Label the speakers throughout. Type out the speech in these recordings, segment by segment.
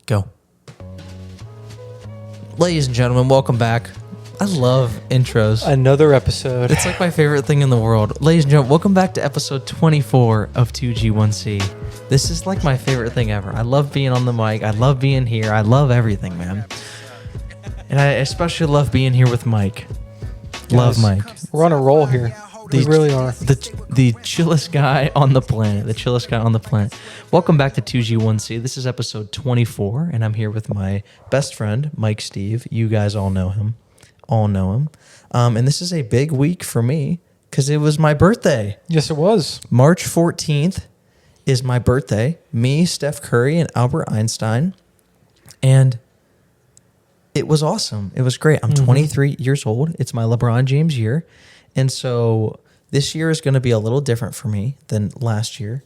Speaker 1: Go. Ladies and gentlemen, welcome back. I love intros.
Speaker 2: Another episode.
Speaker 1: It's like my favorite thing in the world. Ladies and gentlemen, welcome back to episode 24 of 2G1C. This is like my favorite thing ever. I love being on the mic. I love being here. I love everything, man. And I especially love being here with Mike. Love Mike.
Speaker 2: We're on a roll here. We really are.
Speaker 1: The chillest guy on the planet. The chillest guy on the planet. Welcome back to 2G1C. This is episode 24, and I'm here with my best friend, Mike Steve. You guys all know him. And this is a big week for me because it was my birthday.
Speaker 2: Yes, it was.
Speaker 1: March 14th is my birthday. Me, Steph Curry, and Albert Einstein. And it was awesome. It was great. I'm 23 years old. It's my LeBron James year. And so this year is going to be a little different for me than last year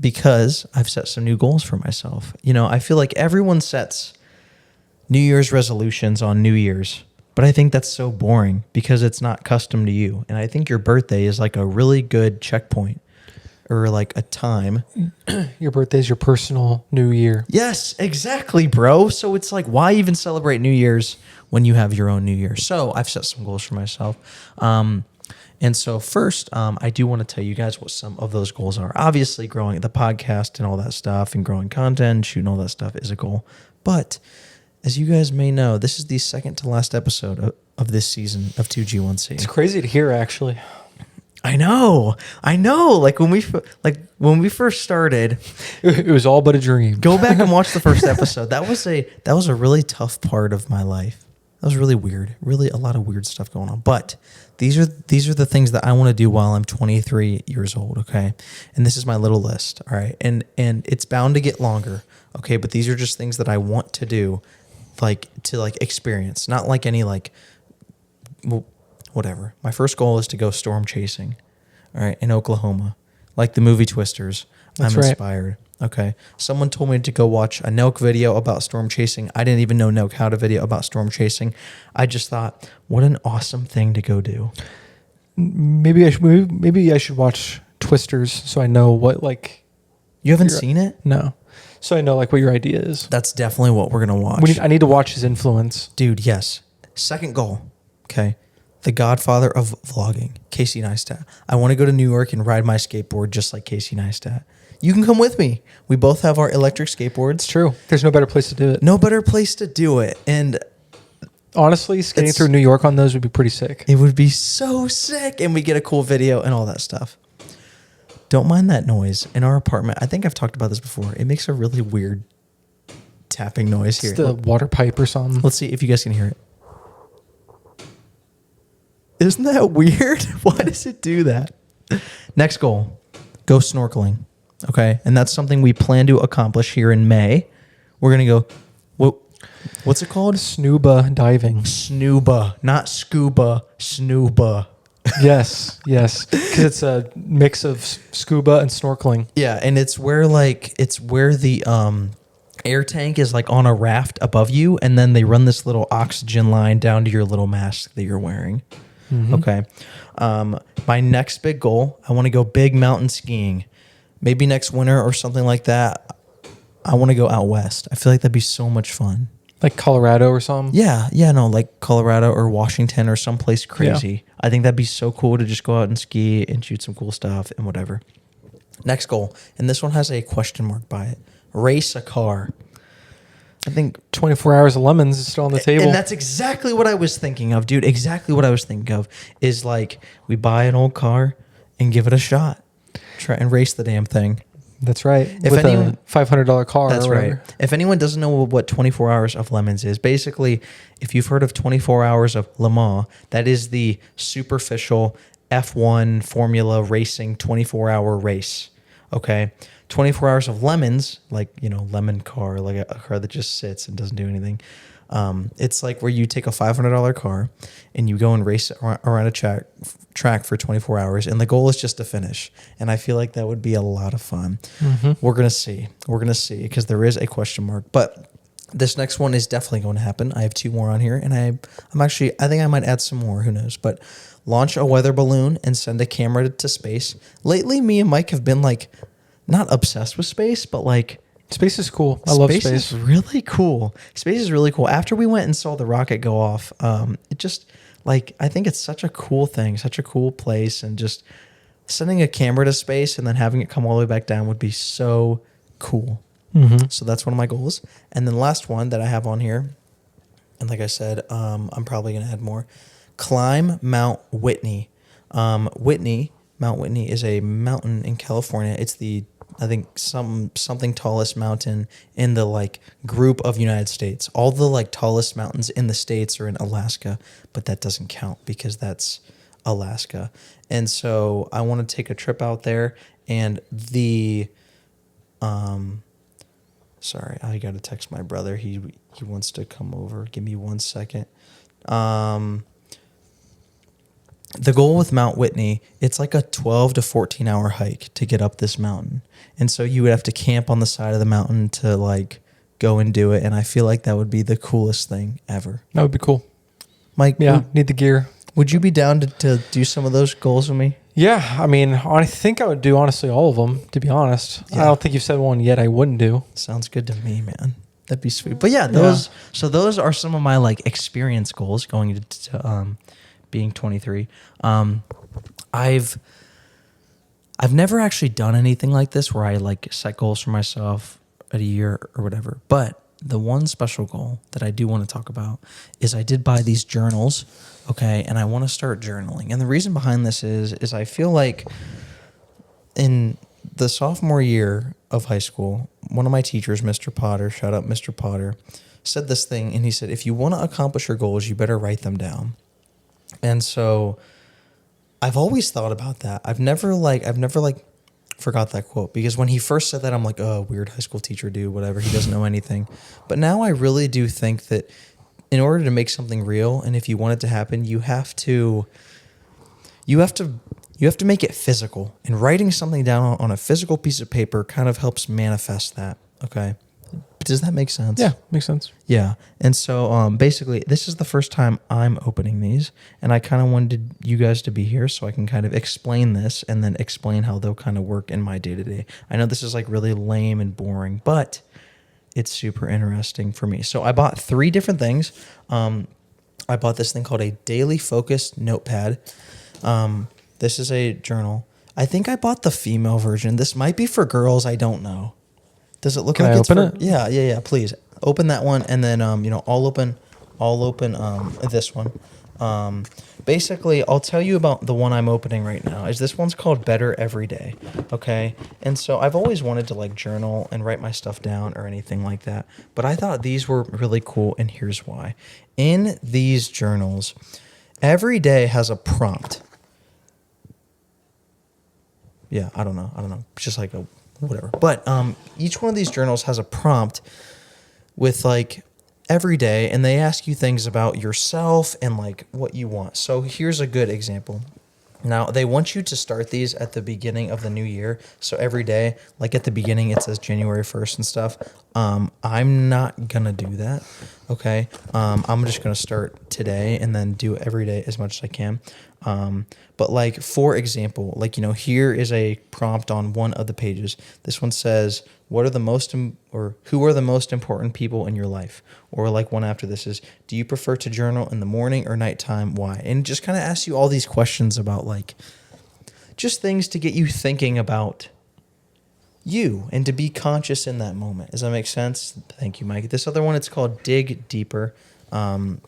Speaker 1: because I've set some new goals for myself. You know, I feel like everyone sets New Year's resolutions on New Year's, but I think that's so boring because it's not custom to you. And I think your birthday is like a really good checkpoint or like a time.
Speaker 2: Your birthday is your personal New Year.
Speaker 1: Yes, exactly, bro. So it's like, why even celebrate New Year's when you have your own New Year? So I've set some goals for myself. And so first, I do want to tell you guys what some of those goals are. Obviously, growing the podcast and all that stuff and growing content, shooting all that stuff is a goal. But as you guys may know, this is the second to last episode of this season of 2G1C.
Speaker 2: It's crazy to hear, actually.
Speaker 1: I know. Like when we first started,
Speaker 2: It was all but a dream.
Speaker 1: go back and watch the first episode. That was a really tough part of my life. That was really weird. Really a lot of weird stuff going on. But these are the things that I want to do while I'm 23 years old, okay? And this is my little list, all right? And it's bound to get longer, okay? But these are just things that I want to do to experience, not like any whatever. My first goal is to go storm chasing, all right, in Oklahoma, like the movie Twisters.
Speaker 2: That's
Speaker 1: I'm
Speaker 2: right.
Speaker 1: inspired. Okay. Someone told me to go watch a Nelk video about storm chasing. I didn't even know Nelk had a video about storm chasing. I just thought, what an awesome thing to go do.
Speaker 2: Maybe I should watch Twisters so I know what
Speaker 1: You haven't seen it?
Speaker 2: No. So I know what your idea is.
Speaker 1: That's definitely what we're going to watch.
Speaker 2: I need to watch his influence.
Speaker 1: Dude, yes. Second goal. Okay. The godfather of vlogging, Casey Neistat. I want to go to New York and ride my skateboard just like Casey Neistat. You can come with me. We both have our electric skateboards.
Speaker 2: It's true. There's no better place to do it.
Speaker 1: No better place to do it. And
Speaker 2: honestly, skating through New York on those would be pretty sick.
Speaker 1: it would be so sick. And we get a cool video and all that stuff. Don't mind that noise in our apartment. I think I've talked about this before. It makes a really weird tapping noise here.
Speaker 2: It's the water pipe or something.
Speaker 1: Let's see if you guys can hear it. Isn't that weird? Why does it do that? Next goal, go snorkeling. Okay. And that's something we plan to accomplish here in May. We're going to go, what's it called?
Speaker 2: Snuba diving.
Speaker 1: Snuba, not scuba, snuba.
Speaker 2: Yes. Because it's a mix of scuba and snorkeling.
Speaker 1: Yeah. And it's where the air tank is on a raft above you. And then they run this little oxygen line down to your little mask that you're wearing. Mm-hmm. Okay. My next big goal, I want to go big mountain skiing. Maybe next winter or something like that. I want to go out west. I feel like that'd be so much fun.
Speaker 2: Like Colorado or something?
Speaker 1: Yeah, no, like Colorado or Washington or someplace crazy. Yeah. I think that'd be so cool to just go out and ski and shoot some cool stuff and whatever. Next goal, and this one has a question mark by it. Race a car. I think
Speaker 2: 24 hours of lemons is still on the table.
Speaker 1: And that's exactly what I was thinking of, dude. Exactly what I was thinking of is we buy an old car and give it a shot. Try and race the damn thing.
Speaker 2: That's right. With a $500 car.
Speaker 1: That's right. If anyone doesn't know what 24 hours of lemons is, basically, if you've heard of 24 hours of Le Mans, that is the superficial F1 Formula racing 24-hour race. Okay. 24 hours of lemons, lemon car, like a car that just sits and doesn't do anything. It's like where you take a $500 car and you go and race around a track for 24 hours. And the goal is just to finish. And I feel like that would be a lot of fun. Mm-hmm. We're going to see because there is a question mark. But this next one is definitely going to happen. I have 2 more on here. And I think I might add some more. Who knows? But launch a weather balloon and send a camera to space. Lately, me and Mike have been not obsessed with space, but
Speaker 2: Space is cool. I love space.
Speaker 1: Is really cool. Space is really cool. After we went and saw the rocket go off, it just like I think it's such a cool thing, such a cool place, and just sending a camera to space and then having it come all the way back down would be so cool.
Speaker 2: Mm-hmm.
Speaker 1: So that's one of my goals. And then the last one that I have on here, and like I said, I'm probably going to add more. Climb Mount Whitney. Mount Whitney is a mountain in California. It's the I think something tallest mountain in the like group of United States. All the like tallest mountains in the States are in Alaska, but that doesn't count because that's Alaska. And so I want to take a trip out there, and sorry, I got to text my brother. He wants to come over. Give me 1 second. The goal with Mount Whitney, it's like a 12 to 14 hour hike to get up this mountain. And so you would have to camp on the side of the mountain to like go and do it. And I feel like that would be the coolest thing ever.
Speaker 2: That would be cool.
Speaker 1: Mike,
Speaker 2: yeah, need the gear.
Speaker 1: Would you be down to do some of those goals with me?
Speaker 2: Yeah, I mean, I think I would do honestly all of them, to be honest. Yeah. I don't think you've said one yet I wouldn't do.
Speaker 1: Sounds good to me, man. That'd be sweet. But yeah, those are some of my like experience goals going to being 23. I've never actually done anything like this where I like set goals for myself at a year or whatever. But the one special goal that I do want to talk about is I did buy these journals, okay, and I want to start journaling. And the reason behind this is I feel like in the sophomore year of high school, one of my teachers, Mr. Potter, shout out Mr. Potter, said this thing, and he said, if you want to accomplish your goals, you better write them down. And so I've always thought about that. I've never forgot that quote, because when he first said that, I'm like, oh, weird high school teacher dude, whatever. He doesn't know anything. But now I really do think that in order to make something real, and if you want it to happen, you have to make it physical. And writing something down on a physical piece of paper kind of helps manifest that. Okay. Does that make sense?
Speaker 2: Yeah, makes sense.
Speaker 1: Yeah. And so basically, this is the first time I'm opening these, and I kind of wanted you guys to be here so I can kind of explain this and then explain how they'll kind of work in my day-to-day. I know this is like really lame and boring, but it's super interesting for me. So I bought 3 different things. I bought this thing called a daily focused notepad. This is a journal. I think I bought the female version. This might be for girls. I don't know. Does it look
Speaker 2: Can
Speaker 1: like
Speaker 2: I
Speaker 1: it's
Speaker 2: open
Speaker 1: for
Speaker 2: it?
Speaker 1: Yeah. Please open that one, and then I'll open this one. Basically, I'll tell you about the one I'm opening right now. This one's called Better Every Day. Okay, and so I've always wanted to like journal and write my stuff down or anything like that, but I thought these were really cool, and here's why. In these journals, every day has a prompt. Yeah, I don't know. Just like a whatever. But each one of these journals has a prompt with like every day, and they ask you things about yourself and like what you want. So here's a good example. Now, they want you to start these at the beginning of the new year. So every day, like at the beginning, it says January 1st and stuff. I'm not going to do that. Okay. I'm just going to start today and then do every day as much as I can. But like, for example, like, here is a prompt on one of the pages. This one says, who are the most important people in your life? Or like one after this is, do you prefer to journal in the morning or nighttime? Why? And just kind of asks you all these questions about like, just things to get you thinking about you and to be conscious in that moment. Does that make sense? Thank you, Mike. This other one, it's called Dig Deeper. And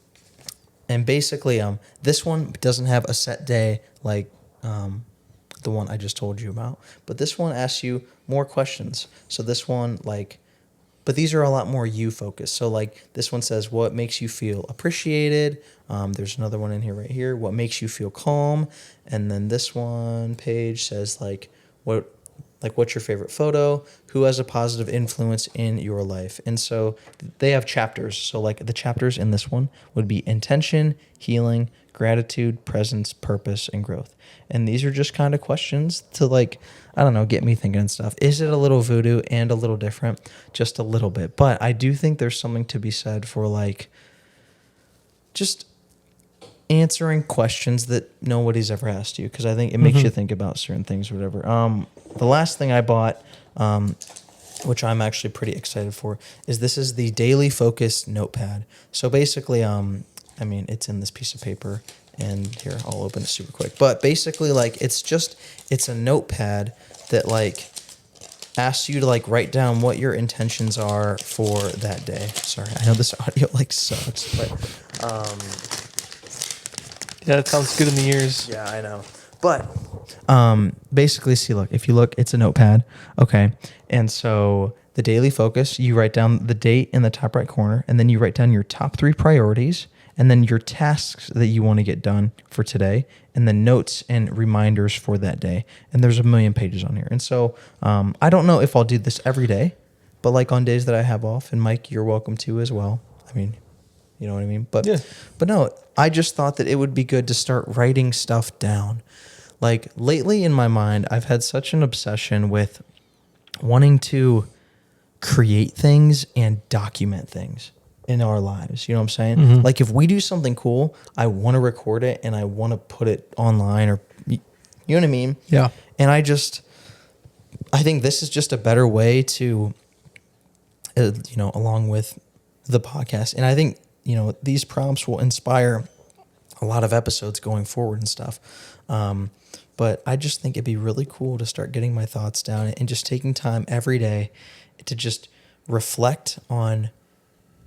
Speaker 1: basically, this one doesn't have a set day like the one I just told you about. But this one asks you more questions. So this one, but these are a lot more you focused. So like this one says, what makes you feel appreciated? There's another one in here right here. What makes you feel calm? And then this one page says what's your favorite photo? Who has a positive influence in your life? And so they have chapters. So like the chapters in this one would be intention, healing, gratitude, presence, purpose, and growth. And these are just kind of questions to get me thinking and stuff. Is it a little voodoo and a little different? Just a little bit. But I do think there's something to be said for just answering questions that nobody's ever asked you, because I think it makes you think about certain things or whatever. The last thing I bought which I'm actually pretty excited for, is this is the Daily Focus notepad. So basically, I mean, it's in this piece of paper, and here, I'll open it super quick. But basically, like, it's a notepad that, like, asks you to, like, write down what your intentions are for that day. Sorry, I know this audio, like, sucks, but,
Speaker 2: Yeah, it sounds good in the ears.
Speaker 1: yeah, I know. But basically, see, look, if you look, it's a notepad. Okay. And so the Daily Focus, you write down the date in the top right corner, and then you write down your top 3 priorities, and then your tasks that you want to get done for today, and then notes and reminders for that day. And there's a million pages on here. And so I don't know if I'll do this every day, but like on days that I have off, and Mike, you're welcome to as well. I mean, you know what I mean? But no, I just thought that it would be good to start writing stuff down. Like lately in my mind, I've had such an obsession with wanting to create things and document things in our lives. You know what I'm saying?
Speaker 2: Mm-hmm.
Speaker 1: Like if we do something cool, I want to record it and I want to put it online, or you know what I mean?
Speaker 2: Yeah.
Speaker 1: And I think this is just a better way to, along with the podcast. And I think, these prompts will inspire a lot of episodes going forward and stuff. But I just think it'd be really cool to start getting my thoughts down and just taking time every day to just reflect on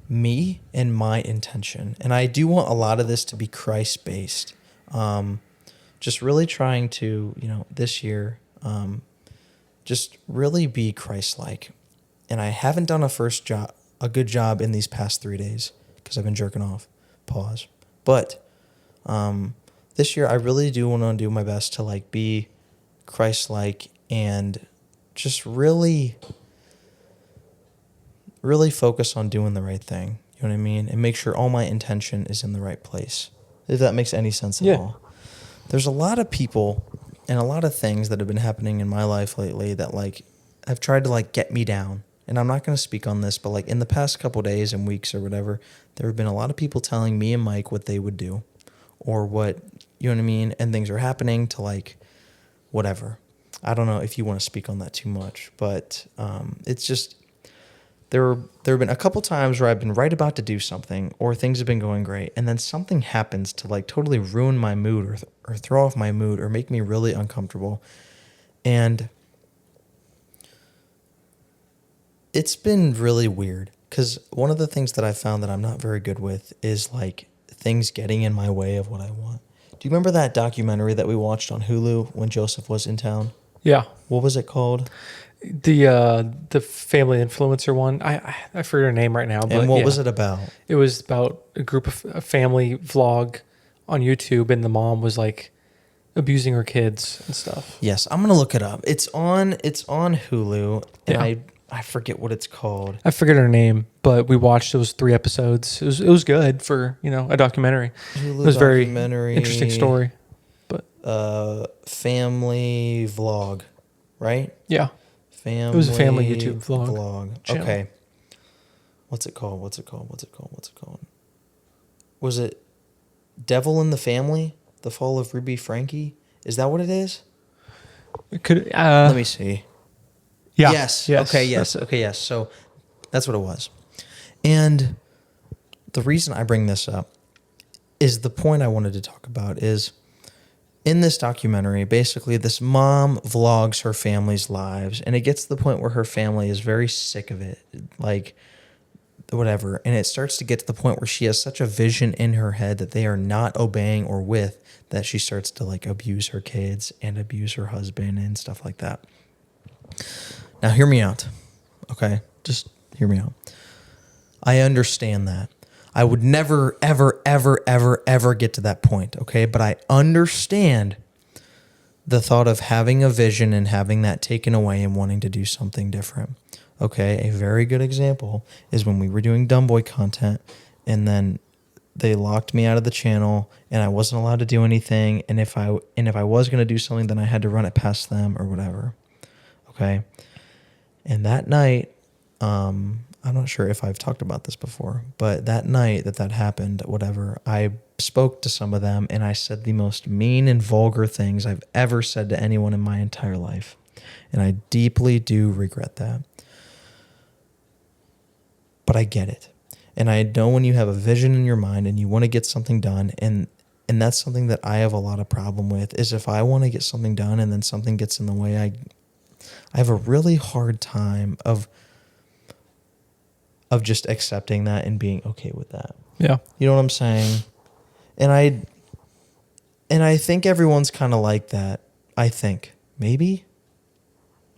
Speaker 1: me and my intention. And I do want a lot of this to be Christ-based. Just really trying to, this year, just really be Christ-like. And I haven't done a good job in these past 3 days because I've been jerking off. Pause. But this year, I really do want to do my best to like be Christ-like and just really, really focus on doing the right thing. You know what I mean? And make sure all my intention is in the right place. If that makes any sense at all. There's a lot of people and a lot of things that have been happening in my life lately that like have tried to like get me down. And I'm not going to speak on this, but like in the past couple days and weeks or whatever, there have been a lot of people telling me and Mike what they would do or what, you know what I mean? And things are happening to like whatever. I don't know if you want to speak on that too much, but it's just there have been a couple times where I've been right about to do something or things have been going great, and then something happens to like totally ruin my mood or throw off my mood or make me really uncomfortable. And it's been really weird because one of the things that I found that I'm not very good with is like things getting in my way of what I want. Do you remember that documentary that we watched on Hulu when Joseph was in town?
Speaker 2: Yeah.
Speaker 1: What was it called?
Speaker 2: The family influencer one. I forget her name right now. But
Speaker 1: and what was it about?
Speaker 2: It was about a family vlog on YouTube, and the mom was like abusing her kids and stuff.
Speaker 1: Yes, I'm gonna look it up. It's on Hulu, and I forget what it's called.
Speaker 2: I forget her name, but we watched those 3 episodes. It was good for a documentary.
Speaker 1: Hulu
Speaker 2: it was
Speaker 1: documentary,
Speaker 2: very interesting story. But
Speaker 1: family vlog, right?
Speaker 2: Yeah. It was a family YouTube vlog. Channel.
Speaker 1: Okay. What's it called? Was it Devil in the Family? The Fall of Ruby Frankie? Is that what it is?
Speaker 2: It could.
Speaker 1: Let me see.
Speaker 2: Yeah.
Speaker 1: Yes. Okay. Yes. Okay. Yes. So that's what it was. And the reason I bring this up is the point I wanted to talk about is in this documentary, basically this mom vlogs her family's lives, and it gets to the point where her family is very sick of it, like whatever. And it starts to get to the point where she has such a vision in her head that they are not obeying or with, that she starts to like abuse her kids and abuse her husband and stuff like that. Now, hear me out, okay? Just hear me out. I understand that. I would never, ever, ever, ever, ever get to that point, okay? But I understand the thought of having a vision and having that taken away and wanting to do something different, okay? A very good example is when we were doing Dumb Boy content, and then they locked me out of the channel, and I wasn't allowed to do anything, and if I was going to do something, then I had to run it past them or whatever, okay? And that night, I'm not sure if I've talked about this before, but that night that happened, whatever, I spoke to some of them and I said the most mean and vulgar things I've ever said to anyone in my entire life. And I deeply do regret that. But I get it. And I know when you have a vision in your mind and you want to get something done, and that's something that I have a lot of problem with, is if I want to get something done and then something gets in the way, I have a really hard time of just accepting that and being okay with that.
Speaker 2: Yeah.
Speaker 1: You know what I'm saying? And I think everyone's kind of like that. I think. Maybe?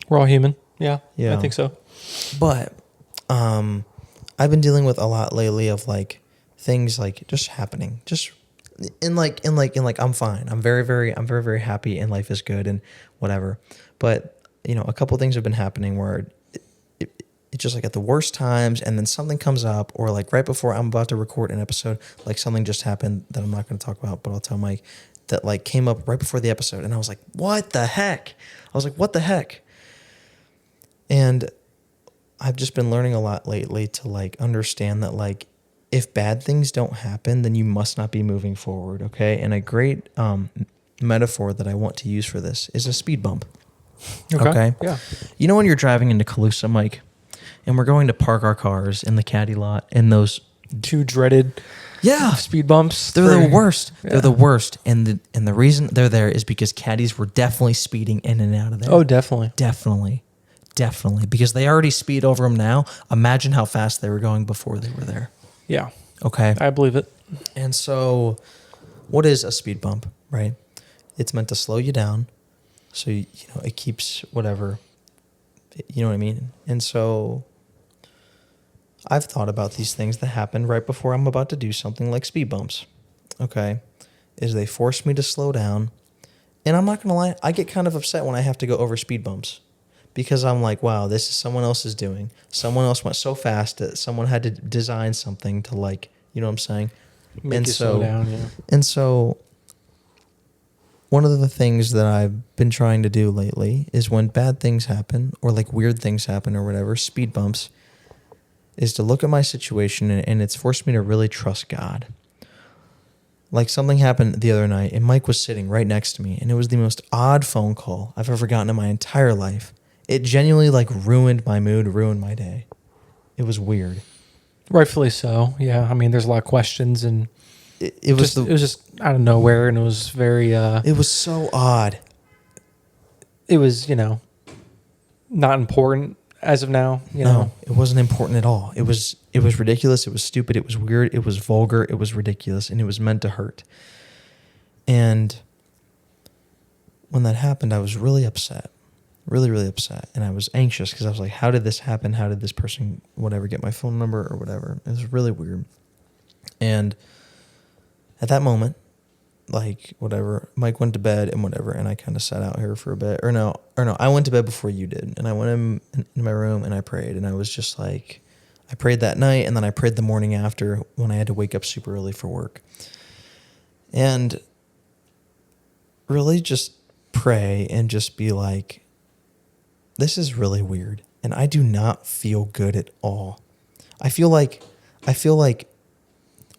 Speaker 2: We're all human. Yeah.
Speaker 1: Yeah.
Speaker 2: I think so.
Speaker 1: But I've been dealing with a lot lately of like things like just happening. Just in like I'm fine. I'm very happy and life is good and whatever. But a couple things have been happening where it's just like at the worst times, and then something comes up, or like right before I'm about to record an episode, like something just happened that I'm not going to talk about, but I'll tell Mike, that like came up right before the episode, and I was like, what the heck? And I've just been learning a lot lately to like understand that like if bad things don't happen, then you must not be moving forward, okay? And a great metaphor that I want to use for this is a speed bump. Okay?
Speaker 2: Yeah.
Speaker 1: You know when you're driving into Calusa, Mike, and we're going to park our cars in the caddy lot, and those
Speaker 2: Two dreaded speed bumps.
Speaker 1: They're the worst.
Speaker 2: Yeah.
Speaker 1: They're the worst. And the reason they're there is because caddies were definitely speeding in and out of there.
Speaker 2: Oh, definitely.
Speaker 1: Definitely. Because they already speed over them now. Imagine how fast they were going before they were there.
Speaker 2: Yeah.
Speaker 1: Okay.
Speaker 2: I believe it.
Speaker 1: And so what is a speed bump, right? It's meant to slow you down. So, it keeps whatever, you know what I mean? And so I've thought about these things that happen right before I'm about to do something like speed bumps. Okay. Is they force me to slow down. And I'm not going to lie, I get kind of upset when I have to go over speed bumps. Because I'm like, wow, this is someone else's doing. Someone else went so fast that someone had to design something to like, you know what I'm saying?
Speaker 2: Make you slow down, yeah.
Speaker 1: And so one of the things that I've been trying to do lately is when bad things happen or like weird things happen or whatever, speed bumps, is to look at my situation and it's forced me to really trust God. Like something happened the other night and Mike was sitting right next to me and it was the most odd phone call I've ever gotten in my entire life. It genuinely like ruined my mood, ruined my day. It was weird.
Speaker 2: Rightfully so. Yeah. I mean, there's a lot of questions and it was just out of nowhere and it was very
Speaker 1: it was so odd.
Speaker 2: It was, not important as of now,
Speaker 1: No, it wasn't important at all. It was ridiculous, it was stupid, it was weird, it was vulgar, it was ridiculous, and it was meant to hurt. And when that happened, I was really upset. Really, really upset. And I was anxious because I was like, how did this happen? How did this person, whatever, get my phone number or whatever? It was really weird. And at that moment, like, whatever, Mike went to bed and whatever, and I kind of sat out here for a bit. Or no, I went to bed before you did. And I went in my room and I prayed. And I was just like, I prayed that night and then I prayed the morning after when I had to wake up super early for work. And really just pray and just be like, this is really weird, and I do not feel good at all. I feel like,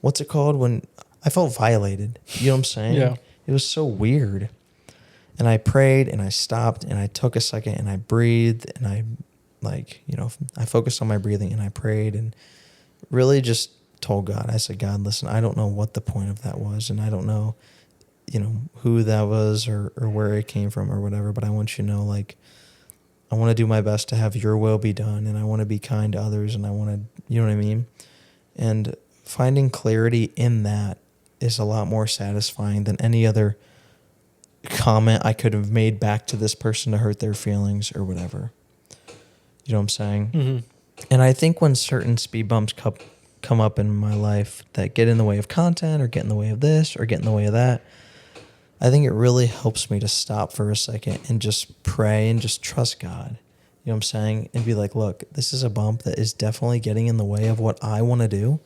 Speaker 1: what's it called when I felt violated? You know what I'm saying?
Speaker 2: Yeah.
Speaker 1: It was so weird. And I prayed, and I stopped, and I took a second, and I breathed, and I, I focused on my breathing, and I prayed, and really just told God, I said, God, listen, I don't know what the point of that was, and I don't know, who that was or where it came from or whatever, but I want you to know, like, I want to do my best to have your will be done, and I want to be kind to others, and I want to, you know what I mean? And finding clarity in that is a lot more satisfying than any other comment I could have made back to this person to hurt their feelings or whatever. You know what I'm saying?
Speaker 2: Mm-hmm.
Speaker 1: And I think when certain speed bumps come up in my life that get in the way of content or get in the way of this or get in the way of that, I think it really helps me to stop for a second and just pray and just trust God. You know what I'm saying? And be like, look, this is a bump that is definitely getting in the way of what I want to do,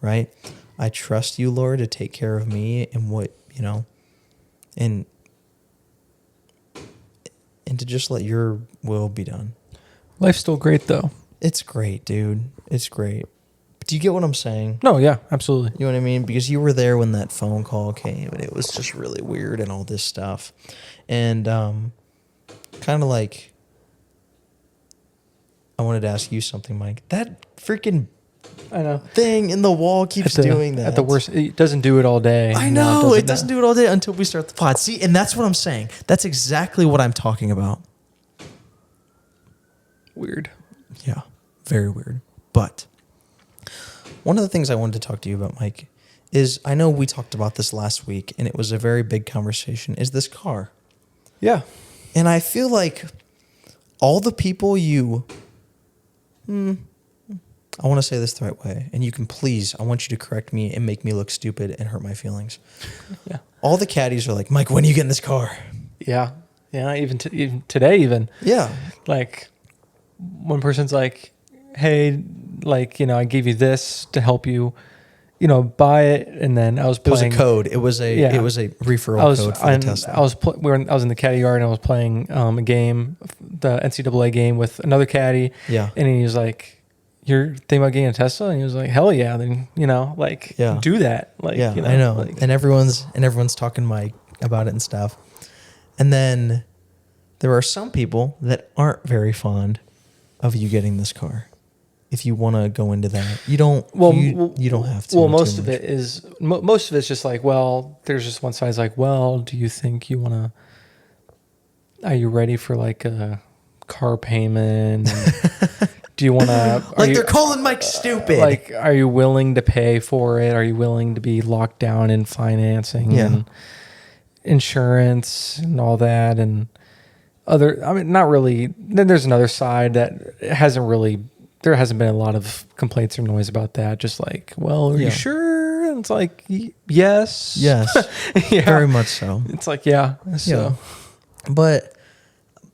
Speaker 1: right? I trust you, Lord, to take care of me and what, and to just let your will be done.
Speaker 2: Life's still great, though.
Speaker 1: It's great, dude. It's great. Do you get what I'm saying?
Speaker 2: No, yeah, absolutely.
Speaker 1: You know what I mean? Because you were there when that phone call came, and it was just really weird and all this stuff. And kind of like, I wanted to ask you something, Mike. That freaking
Speaker 2: I know.
Speaker 1: thing in the wall keeps doing that.
Speaker 2: At the worst, it doesn't do it all day.
Speaker 1: I know. It doesn't do it all day until we start the pod. See, and that's what I'm saying. That's exactly what I'm talking about.
Speaker 2: Weird.
Speaker 1: Yeah, very weird. But one of the things I wanted to talk to you about, Mike, is I know we talked about this last week, and it was a very big conversation, is this car.
Speaker 2: Yeah.
Speaker 1: And I feel like all the people I want to say this the right way, and you can please, I want you to correct me and make me look stupid and hurt my feelings.
Speaker 2: Yeah.
Speaker 1: All the caddies are like, Mike, when are you getting this car?
Speaker 2: Yeah. Yeah. Even today, even.
Speaker 1: Yeah.
Speaker 2: Like, one person's like, hey, like, I gave you this to help you, buy it. And then I was playing.
Speaker 1: It was a code. It was a referral code for the Tesla.
Speaker 2: I was in the caddy yard and I was playing a game, the NCAA game with another caddy.
Speaker 1: Yeah.
Speaker 2: And he was like, you're thinking about getting a Tesla? And he was like, hell yeah. Then, do that. Like,
Speaker 1: yeah, I know. Like, and everyone's talking Mike about it and stuff. And then there are some people that aren't very fond of you getting this car. If you want to go into that, you don't. You don't have to.
Speaker 2: Well, most of it's just like, well, there's just one side is like, well, do you think you want to? Are you ready for like a car payment? Do you want to?
Speaker 1: They're calling Mike stupid.
Speaker 2: Like, are you willing to pay for it? Are you willing to be locked down in financing and insurance and all that and other? I mean, not really. Then there's another side that there hasn't been a lot of complaints or noise about that. Just like, well, are you sure? And it's like, yes.
Speaker 1: Yeah, very much so.
Speaker 2: It's like, yeah. So,
Speaker 1: but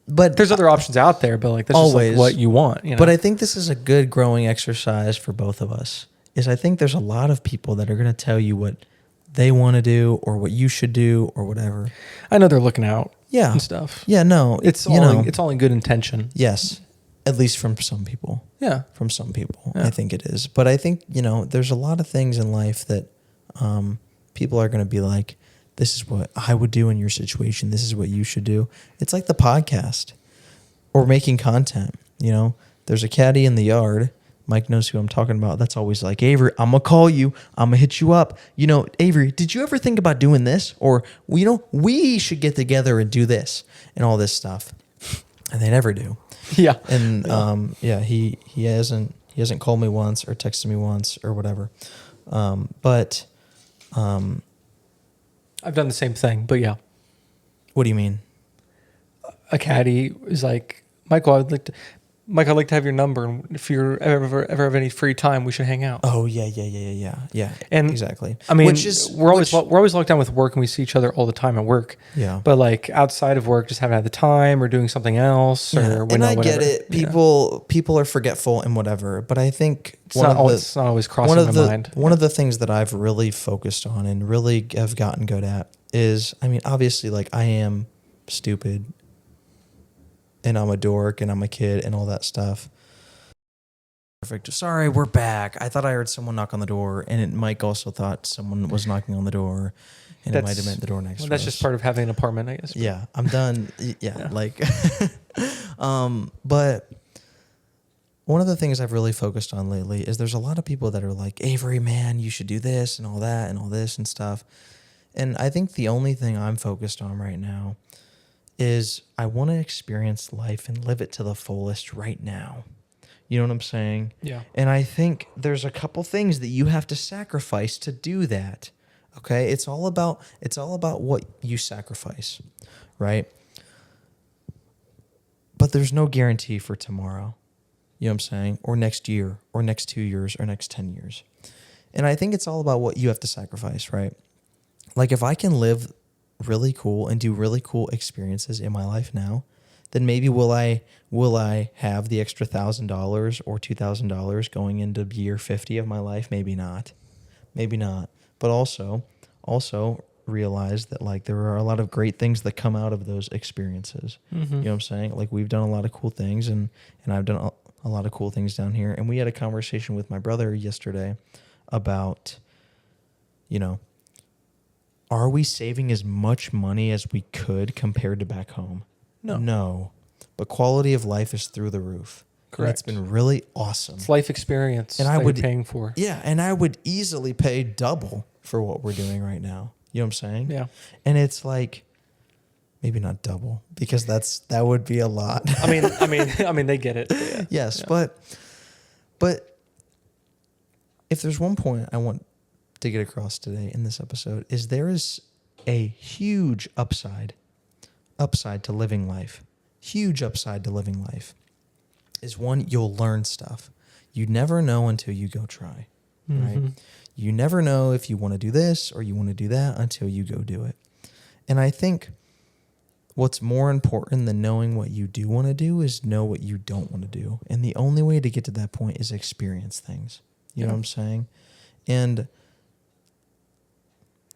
Speaker 2: there's other options out there, but like, that's
Speaker 1: always
Speaker 2: just like what you want.
Speaker 1: But I think this is a good growing exercise for both of us. I think there's a lot of people that are going to tell you what they want to do or what you should do or whatever.
Speaker 2: I know they're looking out.
Speaker 1: Yeah.
Speaker 2: And stuff.
Speaker 1: Yeah, no.
Speaker 2: It's all in good intention.
Speaker 1: Yes. At least from some people.
Speaker 2: Yeah.
Speaker 1: From some people. Yeah. I think it is. But I think, there's a lot of things in life that people are going to be like, this is what I would do in your situation. This is what you should do. It's like the podcast or making content. There's a caddy in the yard. Mike knows who I'm talking about. That's always like, Avery, I'm going to call you. I'm going to hit you up. Avery, did you ever think about doing this? Or, we should get together and do this and all this stuff. And they never do.
Speaker 2: Yeah.
Speaker 1: And he hasn't called me once or texted me once or whatever. But
Speaker 2: I've done the same thing, but yeah.
Speaker 1: What do you mean?
Speaker 2: A caddy is like, Michael, I'd like to have your number, and if you're ever have any free time, we should hang out.
Speaker 1: Oh yeah.
Speaker 2: And
Speaker 1: exactly.
Speaker 2: I mean, we're always locked down with work, and we see each other all the time at work.
Speaker 1: Yeah.
Speaker 2: But like outside of work, just haven't had the time or doing something else. Or
Speaker 1: and I get it. People are forgetful and whatever. But I think
Speaker 2: it's not always crossing my mind.
Speaker 1: One of the things that I've really focused on and really have gotten good at is, I mean, obviously, like I am stupid. And I'm a dork and I'm a kid and all that stuff. Perfect. Sorry, we're back. I thought I heard someone knock on the door, and Mike also thought someone was knocking on the door, and it might have been the door next to us.
Speaker 2: That's just part of having an apartment, I guess.
Speaker 1: Yeah, I'm done. Yeah. Like, but one of the things I've really focused on lately is there's a lot of people that are like, Avery, man, you should do this and all that and all this and stuff. And I think the only thing I'm focused on right now is I want to experience life and live it to the fullest right now. You know what I'm saying?
Speaker 2: Yeah.
Speaker 1: And I think there's a couple things that you have to sacrifice to do that. Okay? It's all about what you sacrifice, right? But there's no guarantee for tomorrow. You know what I'm saying? Or next year, or next 2 years, or next 10 years. And I think it's all about what you have to sacrifice, right? Like if I can live really cool and do really cool experiences in my life now, then maybe will I have the extra $1,000 or $2,000 going into year 50 of my life? Maybe not. But also realize that like there are a lot of great things that come out of those experiences. Mm-hmm. You know what I'm saying? Like we've done a lot of cool things and I've done a lot of cool things down here. And we had a conversation with my brother yesterday about, are we saving as much money as we could compared to back home? No. But quality of life is through the roof. And it's been really awesome.
Speaker 2: It's life experience
Speaker 1: and
Speaker 2: that you're paying for.
Speaker 1: Yeah, and I would easily pay double for what we're doing right now. You know what I'm saying?
Speaker 2: Yeah.
Speaker 1: And it's like, maybe not double, because that would be a lot.
Speaker 2: I mean, they get it. Yeah.
Speaker 1: Yes,
Speaker 2: Yeah.
Speaker 1: but if there's one point I want to get across today in this episode, is there is a huge upside to living life. Huge upside to living life is one, you'll learn stuff. You never know until you go try, right? You never know if you want to do this or you want to do that until you go do it. And I think what's more important than knowing what you do want to do is know what you don't want to do. And the only way to get to that point is experience things. You know what I'm saying? And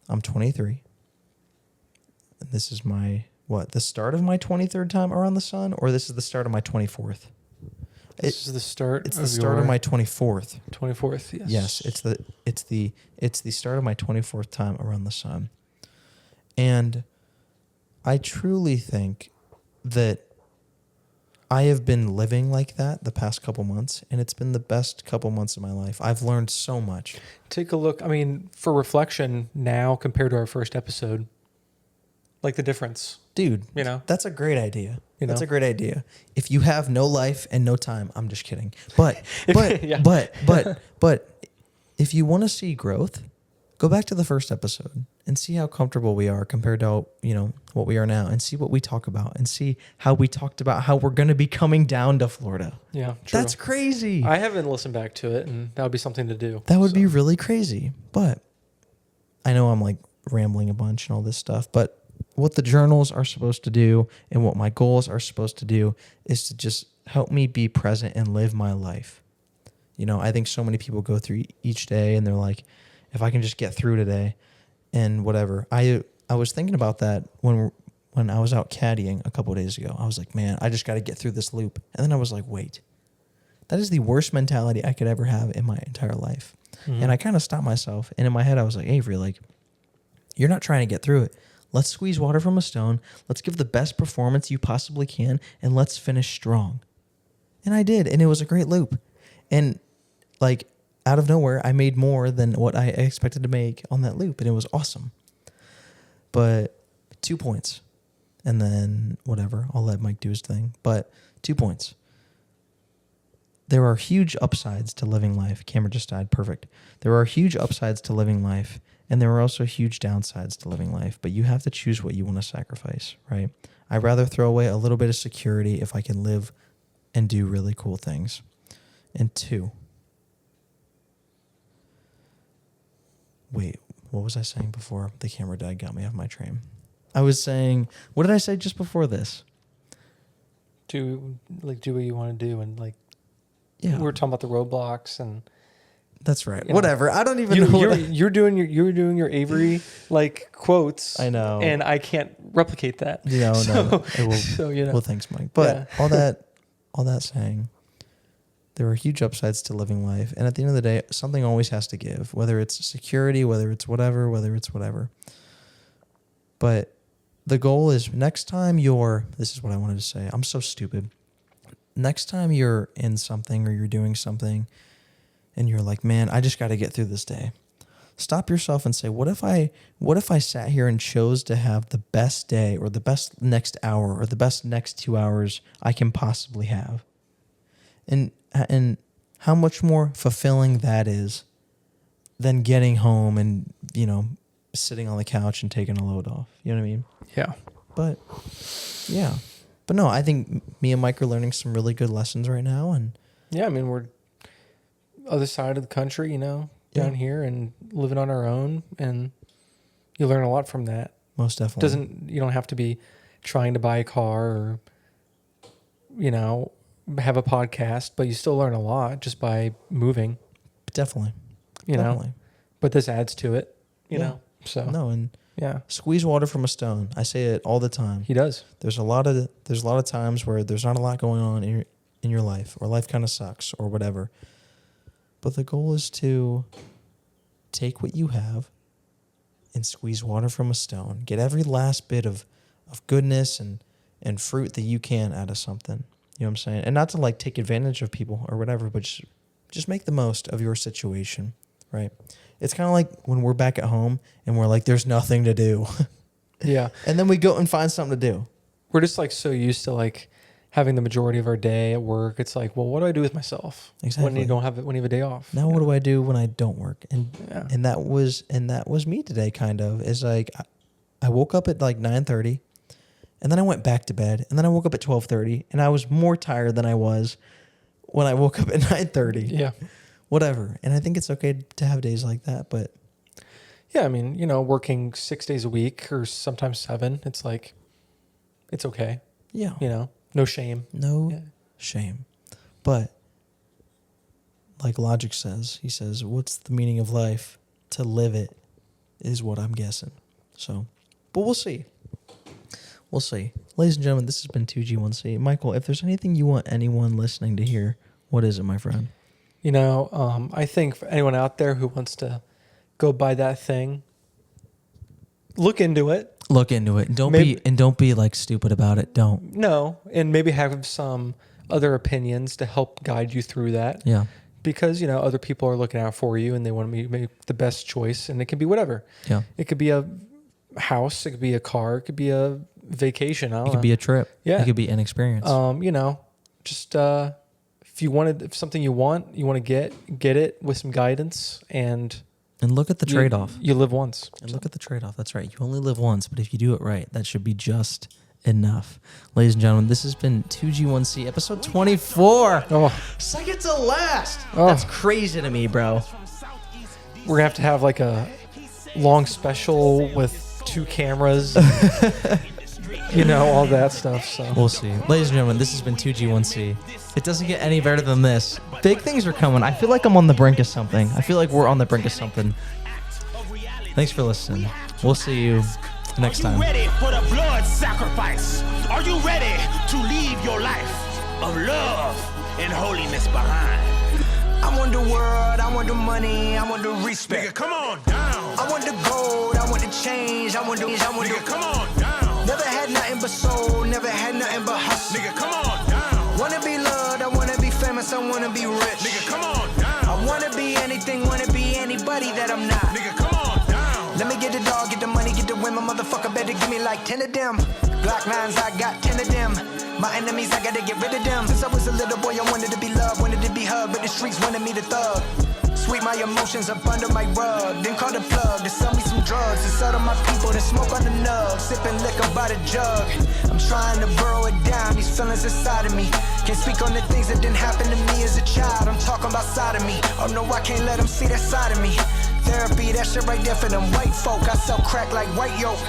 Speaker 1: I'm 23. And this is the start of my 23rd time around the sun, or this is the start of my 24th?
Speaker 2: This is the start.
Speaker 1: It's the start of my 24th.
Speaker 2: 24th. Yes.
Speaker 1: Yes. It's the start of my 24th time around the sun. And I truly think that I have been living like that the past couple months, and it's been the best couple months of my life. I've learned so much.
Speaker 2: Take a look. I mean, for reflection now compared to our first episode, like the difference.
Speaker 1: Dude,
Speaker 2: you know,
Speaker 1: that's a great idea. That's
Speaker 2: know?
Speaker 1: a great idea. If you have no life and no time, I'm just kidding. But if you want to see growth, go back to the first episode and see how comfortable we are compared to, what we are now, and see what we talk about, and see how we talked about how we're going to be coming down to Florida.
Speaker 2: Yeah, true.
Speaker 1: That's crazy.
Speaker 2: I haven't listened back to it, and that would be something to do.
Speaker 1: That would be really crazy. But I know I'm like rambling a bunch and all this stuff, but what the journals are supposed to do and what my goals are supposed to do is to just help me be present and live my life. I think so many people go through each day and they're like, if I can just get through today and whatever. I was thinking about that when I was out caddying a couple of days ago. I was like, man, I just got to get through this loop. And then I was like, wait, that is the worst mentality I could ever have in my entire life. And I kind of stopped myself. And in my head, I was like, Avery, like, you're not trying to get through it. Let's squeeze water from a stone. Let's give the best performance you possibly can, and let's finish strong. And I did, and it was a great loop. And like out of nowhere, I made more than what I expected to make on that loop, and it was awesome. But 2 points, and then whatever, I'll let Mike do his thing. But 2 points. There are huge upsides to living life. Camera just died. Perfect. There are huge upsides to living life. And there are also huge downsides to living life, but you have to choose what you want to sacrifice, right? I'd rather throw away a little bit of security if I can live and do really cool things. And 2, wait, what was I saying before the camera died got me off my train? I was saying, what did I say just before this?
Speaker 2: Do what you want to do, and
Speaker 1: yeah,
Speaker 2: we were talking about the roadblocks and.
Speaker 1: That's right. Whatever. I don't even know.
Speaker 2: You're doing your Avery quotes.
Speaker 1: I know,
Speaker 2: and I can't replicate that.
Speaker 1: No. Well, thanks, Mike. But all that saying, there are huge upsides to living life, and at the end of the day, something always has to give. Whether it's security, whether it's whatever. But the goal is next time this is what I wanted to say. I'm so stupid. Next time you're in something or you're doing something, and you're like, man, I just got to get through this day. Stop yourself and say, what if I sat here and chose to have the best day or the best next hour or the best next 2 hours I can possibly have? And how much more fulfilling that is than getting home and, sitting on the couch and taking a load off. You know what I mean?
Speaker 2: Yeah.
Speaker 1: But yeah. But no, I think me and Mike are learning some really good lessons right now. And
Speaker 2: yeah, I mean, we're other side of the country, down here and living on our own, and you learn a lot from that.
Speaker 1: Most definitely.
Speaker 2: You don't have to be trying to buy a car or, have a podcast, but you still learn a lot just by moving.
Speaker 1: Definitely.
Speaker 2: Definitely. But this adds to it, you know. So
Speaker 1: no, and
Speaker 2: yeah,
Speaker 1: squeeze water from a stone. I say it all the time.
Speaker 2: He does.
Speaker 1: There's a lot of times where there's not a lot going on in your life, or life kind of sucks, or whatever. But the goal is to take what you have and squeeze water from a stone. Get every last bit of goodness and fruit that you can out of something. You know what I'm saying? And not to like take advantage of people or whatever, but just make the most of your situation, right? It's kind of like when we're back at home and we're like, there's nothing to do.
Speaker 2: Yeah.
Speaker 1: And then we go and find something to do.
Speaker 2: We're just like so used to like having the majority of our day at work. It's like, well, what do I do with myself?
Speaker 1: Exactly.
Speaker 2: When you don't have it, when you have a day off.
Speaker 1: Now what do I do when I don't work? And
Speaker 2: Yeah.
Speaker 1: and that was me today, kind of. Is like I woke up at like 9:30, and then I went back to bed, and then I woke up at 12:30, and I was more tired than I was when I woke up at 9:30.
Speaker 2: Yeah.
Speaker 1: Whatever. And I think it's okay to have days like that, but
Speaker 2: Yeah, I mean, working 6 days a week or sometimes 7, it's like, it's okay.
Speaker 1: yeah.
Speaker 2: No shame.
Speaker 1: No
Speaker 2: Yeah.
Speaker 1: shame. But like Logic says, he says, what's the meaning of life? To live it is what I'm guessing. So, but we'll see. We'll see. Ladies and gentlemen, this has been 2G1C. Michael, if there's anything you want anyone listening to hear, what is it, my friend?
Speaker 2: I think for anyone out there who wants to go buy that thing, look into it.
Speaker 1: Look into it. And don't be like stupid about it. Don't.
Speaker 2: No, and maybe have some other opinions to help guide you through that.
Speaker 1: Yeah.
Speaker 2: Because, other people are looking out for you and they want to make the best choice, and it can be whatever.
Speaker 1: Yeah.
Speaker 2: It could be a house, it could be a car, it could be a vacation. I don't know.
Speaker 1: It could be a trip.
Speaker 2: Yeah.
Speaker 1: It could be an experience.
Speaker 2: Just if something you want to get it with some guidance, and
Speaker 1: look at the trade-off.
Speaker 2: You live once.
Speaker 1: And look at the trade-off. That's right. You only live once, but if you do it right, that should be just enough. Ladies and gentlemen, this has been 2G1C, episode 24.
Speaker 2: Oh,
Speaker 1: Second to last.
Speaker 2: Oh.
Speaker 1: That's crazy to me, bro.
Speaker 2: we're gonna have to have like a long special with 2 cameras, all that stuff. So
Speaker 1: We'll see. Ladies and gentlemen, this has been 2G1C. It doesn't get any better than this. Big things are coming. I feel like I'm on the brink of something. I feel like we're on the brink of something. Thanks for listening. We'll see you next time.
Speaker 3: Are you ready for the blood sacrifice? Are you ready to leave your life of love and holiness behind?
Speaker 4: I want the world, I want the money, I want the respect.
Speaker 3: Nigga, come on down.
Speaker 4: I want the gold, I want the change, I want the
Speaker 3: Nigga, come on down.
Speaker 4: Never had nothing but soul, never had nothing but hustle.
Speaker 3: Nigga, come on down.
Speaker 4: Wanna be loved, I wanna be famous, I wanna be rich.
Speaker 3: Nigga, come on down.
Speaker 4: I wanna be anything, wanna be anybody that I'm not.
Speaker 3: Nigga, come on down.
Speaker 4: Let me get the dog, get the money, get the women, motherfucker better give me like 10 of them. Black lines, I got 10 of them. My enemies, I gotta get rid of them. Since I was a little boy, I wanted to be loved, wanted to be hugged, but the streets wanted me to thug. Sweep my emotions up under my rug, then call the plug to sell me some drugs, to sell to my people, to smoke on the nug, sipping liquor by the jug. I'm trying to burrow it down, these feelings inside of me. Can't speak on the things that didn't happen to me as a child. I'm talking about side of me. Oh no, I can't let them see that side of me. Therapy, that shit right there for them white folk. I sell crack like white yolk.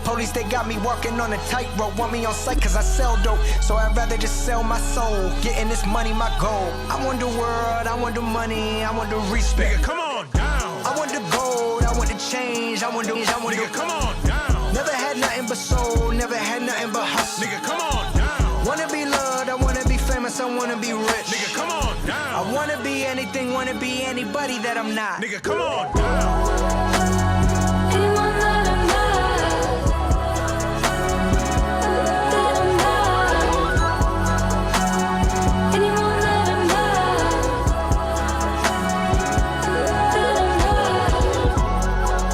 Speaker 4: Police, they got me walking on a tightrope. Want me on sight cause I sell dope. So I'd rather just sell my soul. Getting this money my goal. I want the world, I want the money, I want the respect.
Speaker 3: Nigga, come on down.
Speaker 4: I want the gold, I want the change, I want the
Speaker 3: Nigga, come on down.
Speaker 4: Never had nothing but soul, never had nothing but hustle.
Speaker 3: Nigga, come on down.
Speaker 4: Wanna be loved, I wanna be famous, I wanna be rich.
Speaker 3: Nigga, come on down.
Speaker 4: I wanna be anything, wanna be anybody that I'm not.
Speaker 3: Nigga, come on down.
Speaker 5: Anyone that I'm not, anyone that I'm not.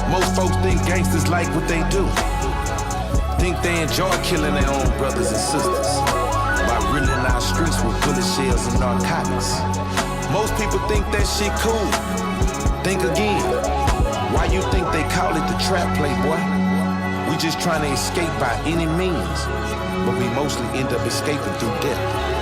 Speaker 6: Most folks think gangsters like what they do. Think they enjoy killing their own brothers and sisters by riddling our streets with bullet shells and narcotics. Most people think that shit cool. Think again. Why you think they call it the trap, playboy? We just trying to escape by any means, but we mostly end up escaping through death.